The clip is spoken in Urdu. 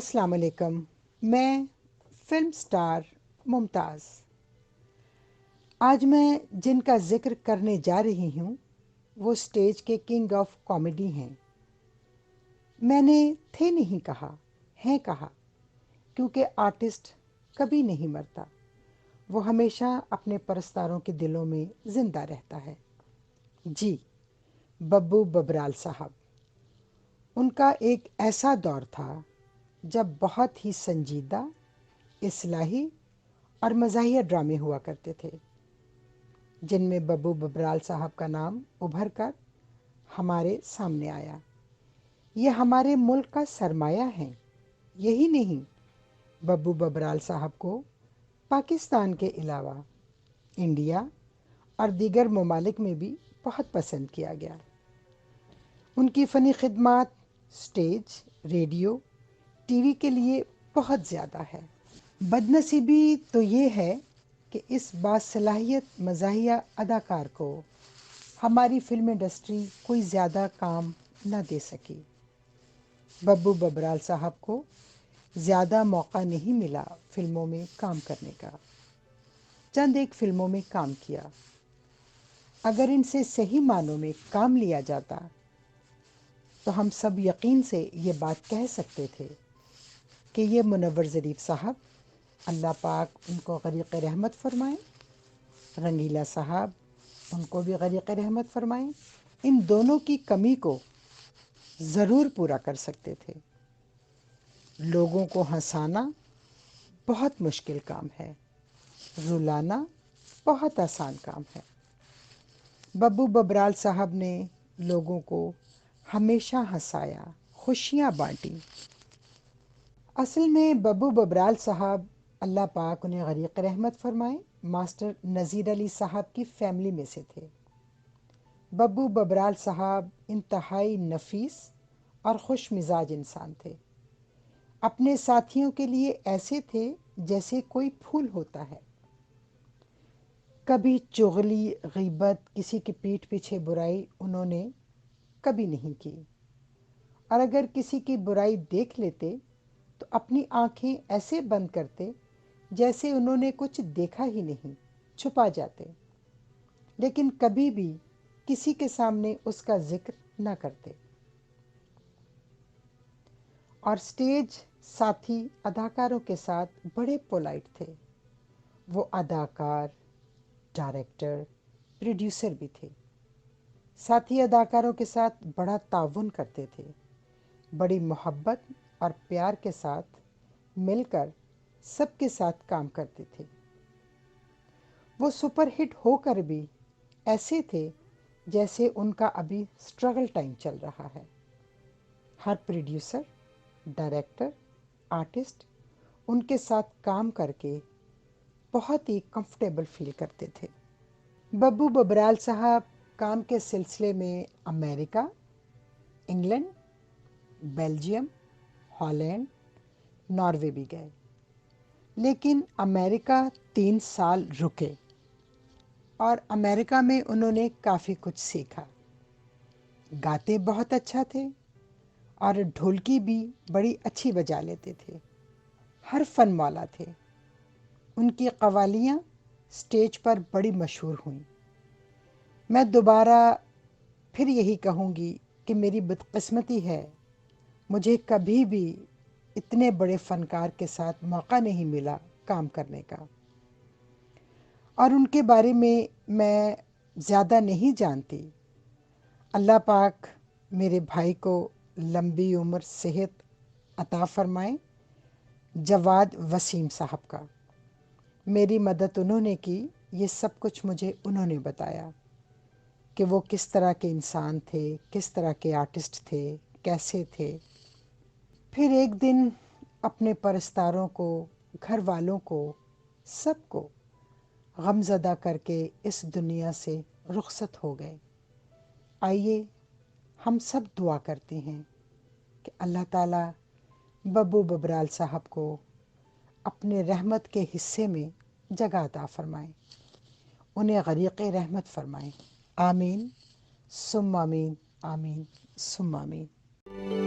السلام علیکم. میں فلم سٹار ممتاز. آج میں جن کا ذکر کرنے جا رہی ہوں وہ اسٹیج کے کنگ آف کامیڈی ہیں. میں نے تھے نہیں کہا، ہیں کہا، کیونکہ آرٹسٹ کبھی نہیں مرتا. وہ ہمیشہ اپنے پرستاروں کے دلوں میں زندہ رہتا ہے. جی، ببو ببرال صاحب. ان کا ایک ایسا دور تھا جب بہت ہی سنجیدہ، اصلاحی اور مزاحیہ ڈرامے ہوا کرتے تھے، جن میں ببو ببرال صاحب کا نام ابھر کر ہمارے سامنے آیا. یہ ہمارے ملک کا سرمایہ ہے. یہی نہیں، ببو ببرال صاحب کو پاکستان کے علاوہ انڈیا اور دیگر ممالک میں بھی بہت پسند کیا گیا. ان کی فنی خدمات اسٹیج، ریڈیو، ٹی وی کے لیے بہت زیادہ ہے. بدنصیبی تو یہ ہے کہ اس باصلاحیت مزاحیہ اداکار کو ہماری فلم انڈسٹری کوئی زیادہ کام نہ دے سکی. ببو ببرال صاحب کو زیادہ موقع نہیں ملا فلموں میں کام کرنے کا. چند ایک فلموں میں کام کیا. اگر ان سے صحیح معنوں میں کام لیا جاتا تو ہم سب یقین سے یہ بات کہہ سکتے تھے کہ یہ منور ظریف صاحب، اللہ پاک ان کو غریق رحمت فرمائیں، رنگیلا صاحب ان کو بھی غریق رحمت فرمائیں، ان دونوں کی کمی کو ضرور پورا کر سکتے تھے. لوگوں کو ہنسانا بہت مشکل کام ہے، رلانا بہت آسان کام ہے. ببو ببرال صاحب نے لوگوں کو ہمیشہ ہنسایا، خوشیاں بانٹی. اصل میں ببو ببرال صاحب، اللہ پاک انہیں غریق رحمت فرمائے، ماسٹر نذیر علی صاحب کی فیملی میں سے تھے. ببو ببرال صاحب انتہائی نفیس اور خوش مزاج انسان تھے. اپنے ساتھیوں کے لیے ایسے تھے جیسے کوئی پھول ہوتا ہے. کبھی چغلی، غیبت، کسی کی پیٹھ پیچھے برائی انہوں نے کبھی نہیں کی. اور اگر کسی کی برائی دیکھ لیتے تو اپنی آنکھیں ایسے بند کرتے جیسے انہوں نے کچھ دیکھا ہی نہیں، چھپا جاتے، لیکن کبھی بھی کسی کے سامنے اس کا ذکر نہ کرتے. اور اسٹیج ساتھی اداکاروں کے ساتھ بڑے پولائٹ تھے. وہ اداکار، ڈائریکٹر، پروڈیوسر بھی تھے. ساتھی اداکاروں کے ساتھ بڑا تعاون کرتے تھے. بڑی محبت اور پیار کے ساتھ مل کر سب کے ساتھ کام کرتے تھے. وہ سپر ہٹ ہو کر بھی ایسے تھے جیسے ان کا ابھی سٹرگل ٹائم چل رہا ہے. ہر پروڈیوسر، ڈائریکٹر، آرٹسٹ ان کے ساتھ کام کر کے بہت ہی کمفرٹیبل فیل کرتے تھے. ببو ببرال صاحب کام کے سلسلے میں امریکہ، انگلینڈ، بیلجیم، ہالینڈ، ناروے بھی گئے. لیکن امریکہ 3 سال رکے اور امریکہ میں انہوں نے کافی کچھ سیکھا. گاتے بہت اچھا تھے اور ڈھولکی بھی بڑی اچھی بجا لیتے تھے. ہر فن والا تھے. ان کی قوالیاں اسٹیج پر بڑی مشہور ہوئیں. میں دوبارہ پھر یہی کہوں گی کہ میری بدقسمتی ہے، مجھے کبھی بھی اتنے بڑے فنکار کے ساتھ موقع نہیں ملا کام کرنے کا. اور ان کے بارے میں زیادہ نہیں جانتی. اللہ پاک میرے بھائی کو لمبی عمر، صحت عطا فرمائے. جواد وسیم صاحب کا میری مدد انہوں نے کی. یہ سب کچھ مجھے انہوں نے بتایا کہ وہ کس طرح کے انسان تھے، کس طرح کے آرٹسٹ تھے، کیسے تھے. پھر ایک دن اپنے پرستاروں کو، گھر والوں کو، سب کو غم زدہ کر کے اس دنیا سے رخصت ہو گئے. آئیے ہم سب دعا کرتے ہیں کہ اللہ تعالیٰ ببو ببرال صاحب کو اپنے رحمت کے حصے میں جگہ عطا فرمائیں، انہیں غریق رحمت فرمائیں. آمین ثم آمین، آمین ثم آمین.